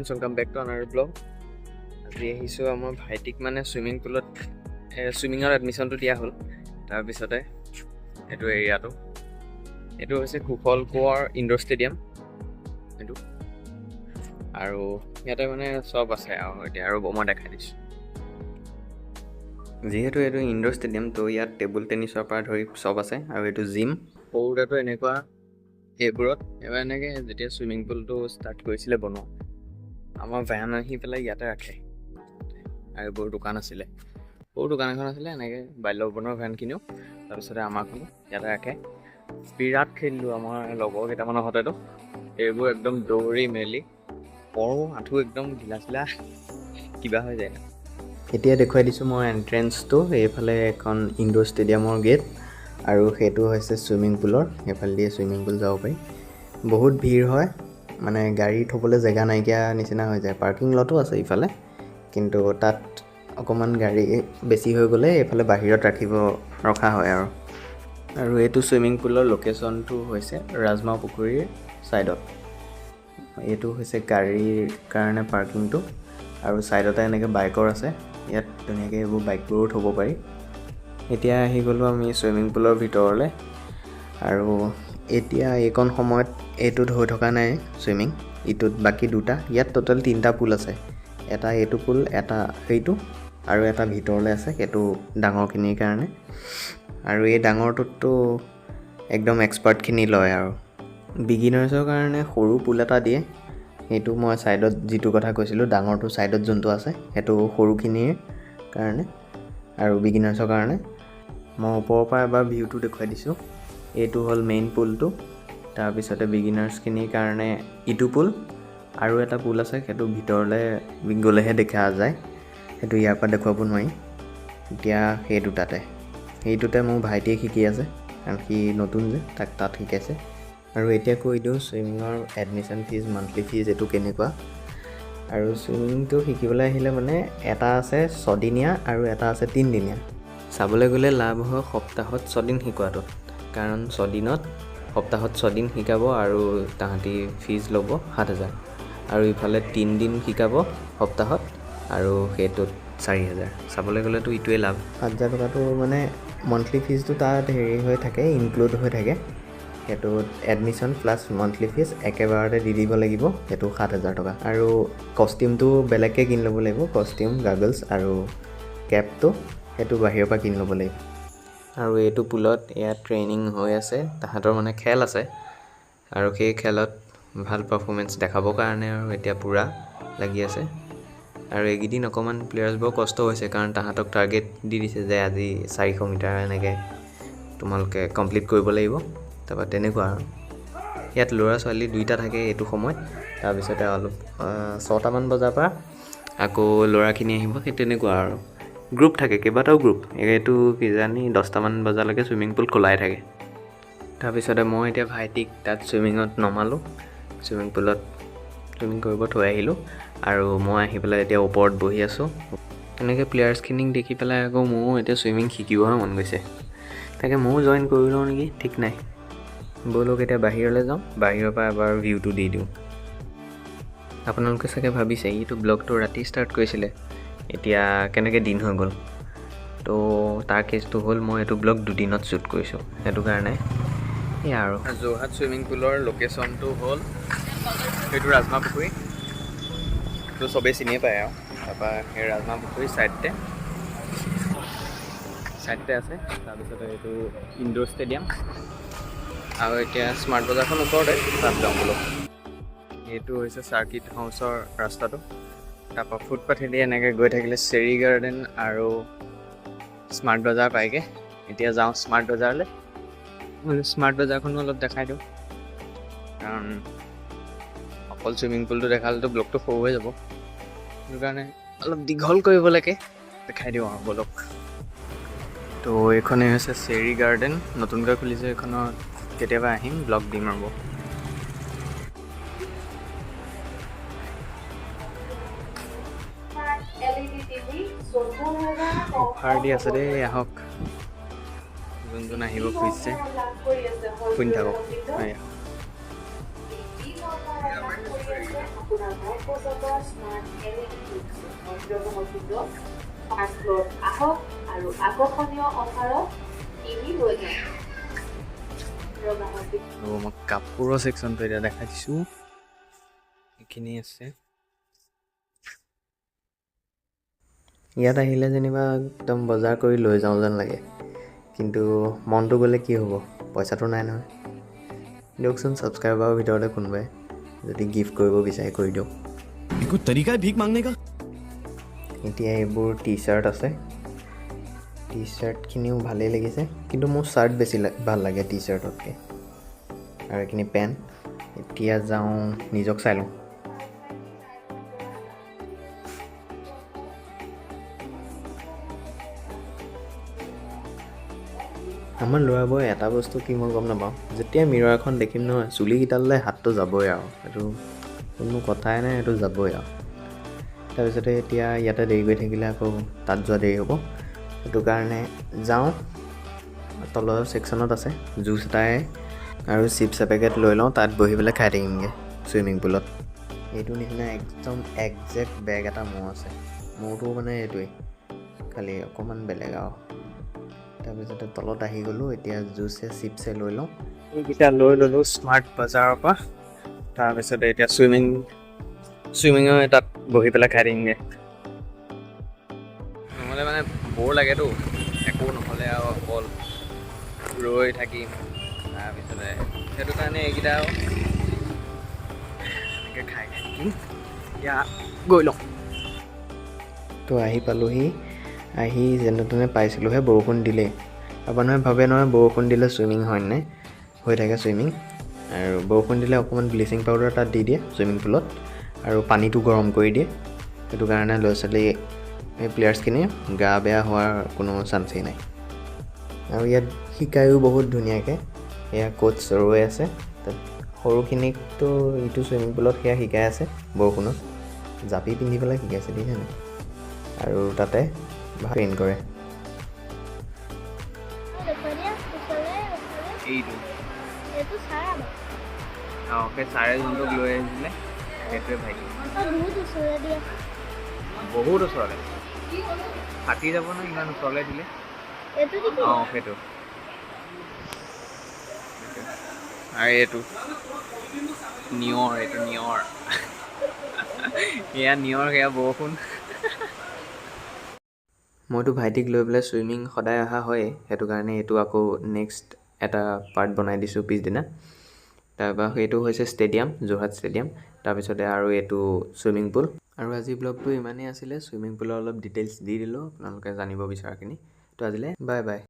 Friends, welcome back to আনাৰ blog. আজি আহিছোঁ আমাৰ ভাইটিক মানে চুইমিঙৰ এডমিশ্যনটো দিয়া হ'ল। তাৰপিছতে এইটো এৰিয়াটো এইটো হৈছে কুশল কোঁৱৰ ইনডোৰ ষ্টেডিয়াম এইটো, আৰু ইয়াতে মানে চব আছে আৰু এতিয়া আৰু মই দেখাই দিছোঁ। যিহেতু এইটো ইনডোৰ ষ্টেডিয়াম, তো ইয়াত টেবুল টেনিছৰ পৰা ধৰি চব আছে, আৰু এইটো জিম। সৰুতেতো এনেকুৱা এইবোৰত এবাৰ এনেকৈ যেতিয়া চুইমিং পুলটো ষ্টাৰ্ট কৰিছিলে বনোৱা, আমাৰ ভেন আহি পেলাই ইয়াতে ৰাখে, আৰু এইবোৰ দোকান আছিলে, সৰু দোকান এখন আছিলে এনেকৈ বাল্যভৱনৰ ভেনখিনিও, তাৰপিছতে আমাৰখনো ইয়াতে ৰাখে। বিৰাট খেলিলোঁ আমাৰ লগৰ কেইটামানৰ সতেতো, এইবোৰ একদম দৌৰি মেলি পৰোঁ, আঁঠু একদম ঢিলা চিলা কিবা হৈ যায়। এতিয়া দেখুৱাই দিছোঁ মই এণ্ট্ৰেঞ্চটো, এইফালে এখন ইনডোৰ ষ্টেডিয়ামৰ গেট, আৰু সেইটো হৈছে চুইমিং পুলৰ, সেইফালেদিয়ে চুইমিং পুল যাব পাৰি। বহুত ভিৰ হয়, মানে গাড়ী থ'বলৈ জেগা নাইকিয়া নিচিনা হৈ যায়। পাৰ্কিং লটো আছে ইফালে, কিন্তু তাত অকণমান গাড়ী বেছি হৈ গ'লে এইফালে বাহিৰত ৰখা হয় আৰু এইটো চুইমিং পুলৰ লোকেশ্যনটো হৈছে ৰাজমাও পুখুৰীৰ ছাইডত। এইটো হৈছে গাড়ীৰ কাৰণে পাৰ্কিংটো, আৰু ছাইডতে এনেকৈ বাইকৰ আছে, ইয়াত ধুনীয়াকৈ এইবোৰ বাইকবোৰো থ'ব পাৰি। এতিয়া আহি গ'লোঁ আমি চুইমিং পুলৰ ভিতৰলৈ, আৰু এতিয়া এইকণ সময়ত এইটোত হৈ থকা নাই চুইমিং, ইটোত বাকী দুটা, ইয়াত টোটেল 3টা পুল আছে। এটা এইটো পুল, এটা সেইটো, আৰু এটা ভিতৰলৈ আছে, সেইটো ডাঙৰখিনিৰ কাৰণে। আৰু এই ডাঙৰটোততো একদম এক্সপাৰ্টখিনি লয়, আৰু বিগিনাৰ্ছৰ কাৰণে সৰু পুল এটা দিয়ে, সেইটো মই ছাইডত যিটো কথা কৈছিলোঁ, ডাঙৰটো ছাইডত যোনটো আছে সেইটো সৰুখিনিৰ কাৰণে আৰু বিগিনাৰ্ছৰ কাৰণে। মই ওপৰৰ পৰা এবাৰ ভিউটো দেখুৱাই দিছোঁ। এইটো হ'ল মেইন পুলটো, তাৰপিছতে বিগিনাৰ্ছখিনিৰ কাৰণে ইটো পুল, আৰু এটা পুল আছে, সেইটো ভিতৰলৈ গ'লেহে দেখা যায়, সেইটো ইয়াৰ পৰা দেখুৱাব নোৱাৰি। এতিয়া সেইটোতে মোৰ ভাইটিয়ে শিকি আছে, কাৰণ সি নতুন যে, তাত শিকাইছে। আৰু এতিয়া কৈ দিওঁ চুইমিঙৰ এডমিশ্যন ফিজ, মান্থলি ফিজ এইটো কেনেকুৱা। আৰু চুইমিংটো শিকিবলৈ আহিলে মানে এটা আছে 6 দিনীয়া আৰু এটা আছে 3 দিনীয়া। চাবলৈ গ'লে লাভ হয় সপ্তাহত 6 দিন শিকোৱাটোত, কাৰণ 6 দিনত সপ্তাহত 6 দিন শিকাব, আৰু তাহাঁতি ফিজ ল'ব 7,000, আৰু ইফালে 3 দিন শিকাব সপ্তাহত, আৰু সেইটোত 4,000। চাবলৈ গ'লেতো ইটোৱে লাভ। 7,000 টকাটো মানে মন্থলি ফিজটো তাত হৈ থাকে, ইনক্লুড হৈ থাকে, সেইটোত এডমিশ্যন প্লাছ মন্থলি ফিজ একেবাৰতে দি দিব লাগিব, সেইটো 7,000 টকা। আৰু কষ্টিউমটো বেলেগকৈ কিনি ল'ব লাগিব, কষ্টিউম, গাগলছ আৰু কেপটো সেইটো বাহিৰৰ পৰা কিনি ল'ব লাগিব। আৰু এইটো পুলত ইয়াত ট্ৰেইনিং হৈ আছে, তাহাঁতৰ মানে খেল আছে, আৰু সেই খেলত ভাল পাৰফৰ্মেঞ্চ দেখাবৰ কাৰণে আৰু এতিয়া পূৰা লাগি আছে। আৰু এইকেইদিন অকণমান প্লেয়াৰ্ছবোৰ কষ্ট হৈছে, কাৰণ তাহাঁতক টাৰ্গেট দি দিছে যে আজি 400 মিটাৰ এনেকৈ তোমালোকে কমপ্লিট কৰিব লাগিব, তাৰপৰা তেনেকুৱা আৰু। ইয়াত ল'ৰা ছোৱালী দুইটা থাকে এইটো সময়ত, তাৰপিছতে অলপ 6টামান বজাৰ পৰা আকৌ ল'ৰাখিনি আহিব, সেই তেনেকুৱা আৰু। গ্ৰুপ থাকে, কেইবাটাও গ্ৰুপ, এইটো কিজানি 10টামান বজালৈকে চুইমিং পুল খোলাই থাকে। তাৰপিছতে মই এতিয়া ভাইটিক তাত চুইমিঙত নমালোঁ, চুইমিং পুলত চুইমিং কৰিব থৈ আহিলোঁ, আৰু মই আহি পেলাই এতিয়া ওপৰত বহি আছোঁ। তেনেকৈ প্লেয়াৰ্ছখিনিক দেখি পেলাই আকৌ ময়ো এতিয়া চুইমিং শিকিবহে মন গৈছে, তাকে ময়ো জইন কৰি লওঁ নেকি, ঠিক নাই। ব'লক এতিয়া বাহিৰলৈ যাওঁ, বাহিৰৰ পৰা এবাৰ ভিউটো দি দিওঁ। আপোনালোকে চাগে ভাবিছে এইটো ব্লগটো ৰাতি ষ্টাৰ্ট কৰিছিলে, এতিয়া কেনেকৈ দিন হৈ গ'ল। তো তাৰ কেছটো হ'ল, মই এইটো ব্লগ 2 দিনত শ্বুট কৰিছোঁ, সেইটো কাৰণে এয়া আৰু। যোৰহাট চুইমিং পুলৰ লোকেশ্যনটো হ'ল সেইটো ৰাজমাও পুখুৰী, সেইটো চবেই চিনিয়ে পায় আৰু। তাৰপৰা সেই ৰাজমাও পুখুৰী ছাইডতে আছে, তাৰপিছতে এইটো ইনডোৰ ষ্টেডিয়াম, আৰু এতিয়া স্মাৰ্ট বজাৰখন ওচৰতে, তাত যাওঁ বোলো। এইটো হৈছে চাৰ্কিট হাউচৰ ৰাস্তাটো, তাৰপৰা ফুটপাথেদি এনেকৈ গৈ থাকিলে চেৰী গাৰ্ডেন আৰু স্মাৰ্ট বজাৰ পায়গৈ। এতিয়া যাওঁ স্মাৰ্ট বজাৰলৈ, স্মাৰ্ট বজাৰখনো অলপ দেখাই দিওঁ, কাৰণ অকল চুইমিং পুলটো দেখালেতো ব্লগটো সৰু হৈ যাব, সেইটো কাৰণে অলপ দীঘল কৰিবলৈকে দেখাই দিওঁ আৰু বলক। তো এইখনেই হৈছে চেৰী গাৰ্ডেন, নতুনকৈ খুলিছে, এইখনত কেতিয়াবা আহিম ব্লগ দিম আৰু। অফাৰ দি আছে দেই, আহক যোন আহিব খুজিছে, শুনি থাকক। আপোনাৰ ভাগ্যচক্ৰ স্মাৰ্ট LED অন্তৰ্ভুক্ত ফাৰ্ষ্ট ফ্ল'ৰত আহক আৰু আকৰ্ষণীয় অফাৰত টিভি লৈ যাওক। মই কাপোৰৰ ছেকশ্যনটো এতিয়া দেখাই দিছোঁ। এইখিনি আছে। ইয়াত আহিলে যেনিবা একদম বজাৰ কৰি লৈ যাওঁ যেন লাগে, কিন্তু মনটো গ'লে কি হ'ব, পইচাটো নাই নহয়। দিয়কচোন ছাবস্ক্ৰাইবাৰৰ ভিতৰতে কোনোবাই যদি গিফ্ট কৰিব বিচাৰে কৰি দিয়ক। একো তৰিকা ভিক মাংনে কা। এতিয়া এইবোৰ টি চাৰ্ট আছে। টি চাৰ্টখিনিও ভালেই লাগিছে, কিন্তু মোৰ চাৰ্ট বেছি ভাল লাগে টি চাৰ্টতকৈ। আৰু এইখিনি পেণ্ট। এতিয়া যাওঁ নিজক চাই লওঁ। আমাৰ ল'ৰাবোৰে এটা বস্তু কি মই গম নাপাওঁ, যেতিয়া মিৰৰ এখন দেখিম নহয় চুলিকেইটালৈ হাতটো যাবই আৰু, সেইটো কোনো কথাই নাই, সেইটো যাবই আৰু। তাৰপিছতে এতিয়া ইয়াতে দেৰি কৰি থাকিলে আকৌ তাত যোৱা দেৰি হ'ব, সেইটো কাৰণে যাওঁ। তলৰ ছেকশ্যনত আছে জুচ এটাই আৰু চিপছ এপেকেট লৈ লওঁ, তাত বহি পেলাই খাই থাকিমগৈ ছুইমিং পুলত। এইটো নিচিনা একদম একজেক্ট বেগ এটা মোৰ আছে। মোৰতো মানে এইটোৱেই, খালি অকণমান বেলেগ আৰু। তাৰপিছতে তলত আহি গ'লোঁ, এতিয়া জুচে চিপছে লৈ লওঁ। এইকেইটা লৈ ল'লোঁ স্মাৰ্ট বজাৰৰ পৰা। তাৰপিছতে এতিয়া চুইমিঙৰ তাত বহি পেলাই খাই থাকিমগৈ। নহ'লে মানে বৰ লাগেতো, একো নহ'লে আৰু অকল ৰৈ থাকিম। তাৰপিছতে সেইটো কাৰণে এইকেইটা আৰু এনেকৈ খাই থাকিম। এতিয়া গৈ লওঁ। তো আহি পালোঁহি, আহি যেনে তেনে পাইছিলোঁহে, বৰষুণ দিলেই। আৰু মানুহে ভাবে নহয় বৰষুণ দিলে চুইমিং হয় নে, হৈ থাকে চুইমিং। আৰু বৰষুণ দিলে অকণমান ব্লিচিং পাউডাৰ তাত দি দিয়ে চুইমিং পুলত, আৰু পানীটো গৰম কৰি দিয়ে। সেইটো কাৰণে ল'ৰা ছোৱালী এই প্লেয়াৰ্ছখিনি গা বেয়া হোৱাৰ কোনো চান্সেই নাই। আৰু ইয়াত শিকায়ো বহুত ধুনীয়াকৈ। এয়া কোচ ৰৈ আছে, তাত সৰুখিনিকতো ইটো চুইমিং পুলত সেয়া শিকাই আছে বৰষুণত। জাপি পিন্ধি পেলাই শিকাইছে দেখিছেনে, আৰু তাতে ট্ৰেইন কৰে। অঁ, সেই ছাৰে যোনটোক লৈ আহিছিলে সেইটোৱে ভাইটি। বহুত ওচৰলৈ ফাটি যাব ন ইমান ওচৰলৈ দিলে। অঁ, সেইটো আৰু এইটো নিয়ৰ, এইটো নিয়ৰ। এয়া নিয়ৰ, সেয়া বৰষুণ। মইতো ভাইটিক লৈ পেলাই চুইমিং সদায় অহা হয়েই, সেইটো কাৰণে এইটো আকৌ নেক্সট এটা পাৰ্ট বনাই দিছোঁ পিছদিনা। তাৰপৰা সেইটো হৈছে ষ্টেডিয়াম, যোৰহাট ষ্টেডিয়াম। তাৰপিছতে আৰু এইটো চুইমিং পুল। আৰু আজি ব্লগটো ইমানেই আছিলে, চুইমিং পুলৰ অলপ ডিটেইলছ দি দিলোঁ আপোনালোকে জানিব বিচৰাখিনি। তো আজিলৈ বাই বাই।